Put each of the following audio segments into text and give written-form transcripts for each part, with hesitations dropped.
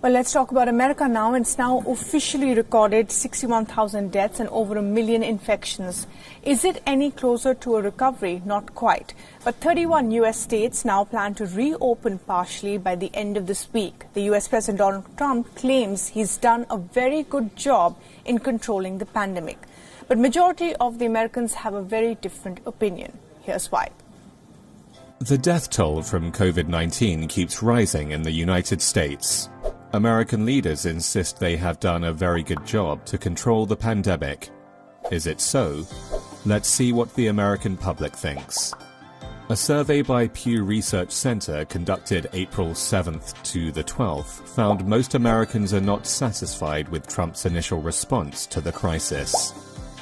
Well, let's talk about America now. It's now officially recorded 61,000 deaths and over 1 million infections. Is it any closer to a recovery? Not quite. But 31 U.S. states now plan to reopen partially by the end of this week. The U.S. President Donald Trump claims he's done a very good job in controlling the pandemic. But majority of the Americans have a very different opinion. Here's why. The death toll from COVID-19 keeps rising in the United States. American leaders insist they have done a very good job to control the pandemic. Is it so? Let's see what the American public thinks. A survey by Pew Research Center conducted April 7th to the 12th found most Americans are not satisfied with Trump's initial response to the crisis.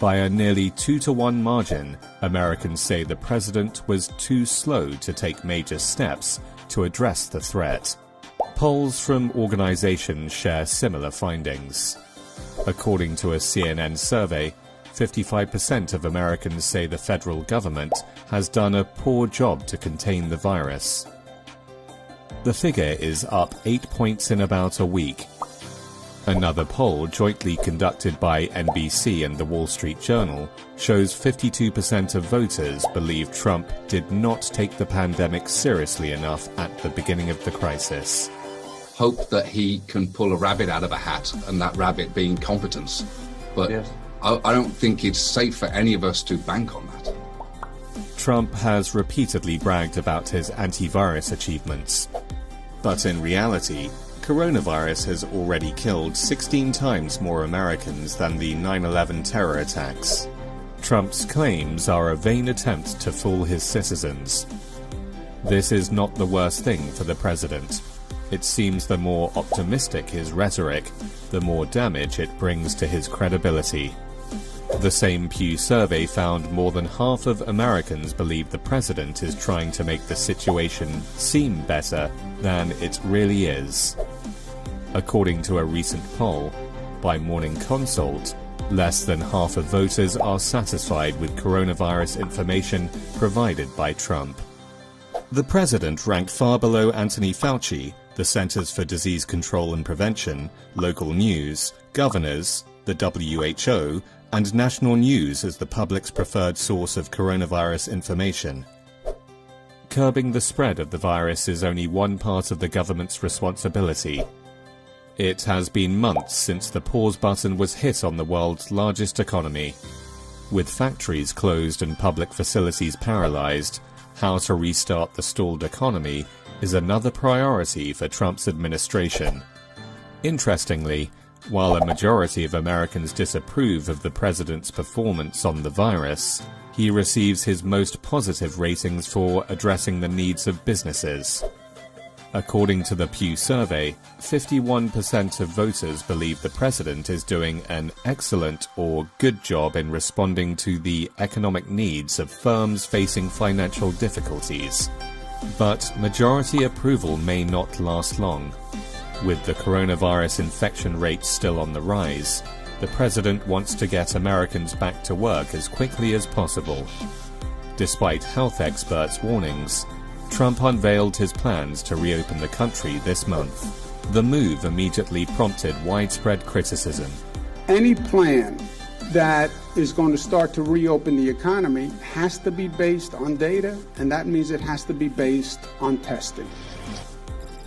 By a nearly 2-to-1 margin, Americans say the president was too slow to take major steps to address the threat. Polls from organizations share similar findings. According to a CNN survey, 55% of Americans say the federal government has done a poor job to contain the virus. The figure is up 8 points in about a week. Another poll jointly conducted by NBC and the Wall Street Journal shows 52% of voters believe Trump did not take the pandemic seriously enough at the beginning of the crisis. Hope that he can pull a rabbit out of a hat, and that rabbit being competence. But yes. I don't think it's safe for any of us to bank on that. Trump has repeatedly bragged about his antivirus achievements. But in reality, coronavirus has already killed 16 times more Americans than the 9/11 terror attacks. Trump's claims are a vain attempt to fool his citizens. This is not the worst thing for the president. It seems the more optimistic his rhetoric, the more damage it brings to his credibility. The same Pew survey found more than half of Americans believe the president is trying to make the situation seem better than it really is. According to a recent poll by Morning Consult, less than half of voters are satisfied with coronavirus information provided by Trump. The president ranked far below Anthony Fauci, the Centers for Disease Control and Prevention, local news, governors, the WHO, and national news as the public's preferred source of coronavirus information. Curbing the spread of the virus is only one part of the government's responsibility. It has been months since the pause button was hit on the world's largest economy. With factories closed and public facilities paralyzed, how to restart the stalled economy is another priority for Trump's administration. Interestingly, while a majority of Americans disapprove of the president's performance on the virus, he receives his most positive ratings for addressing the needs of businesses. According to the Pew survey, 51% of voters believe the president is doing an excellent or good job in responding to the economic needs of firms facing financial difficulties. But majority approval may not last long. With the coronavirus infection rate still on the rise, the president wants to get Americans back to work as quickly as possible. Despite health experts' warnings, Trump unveiled his plans to reopen the country this month. The move immediately prompted widespread criticism. Any plan that is going to start to reopen the economy has to be based on data, and that means it has to be based on testing.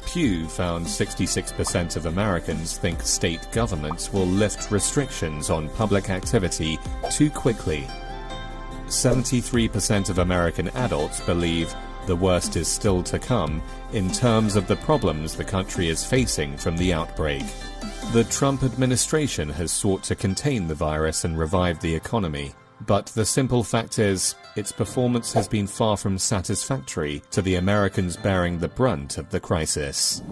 Pew found 66% of Americans think state governments will lift restrictions on public activity too quickly. 73% of American adults believe the worst is still to come in terms of the problems the country is facing from the outbreak. The Trump administration has sought to contain the virus and revive the economy, but the simple fact is, its performance has been far from satisfactory to the Americans bearing the brunt of the crisis.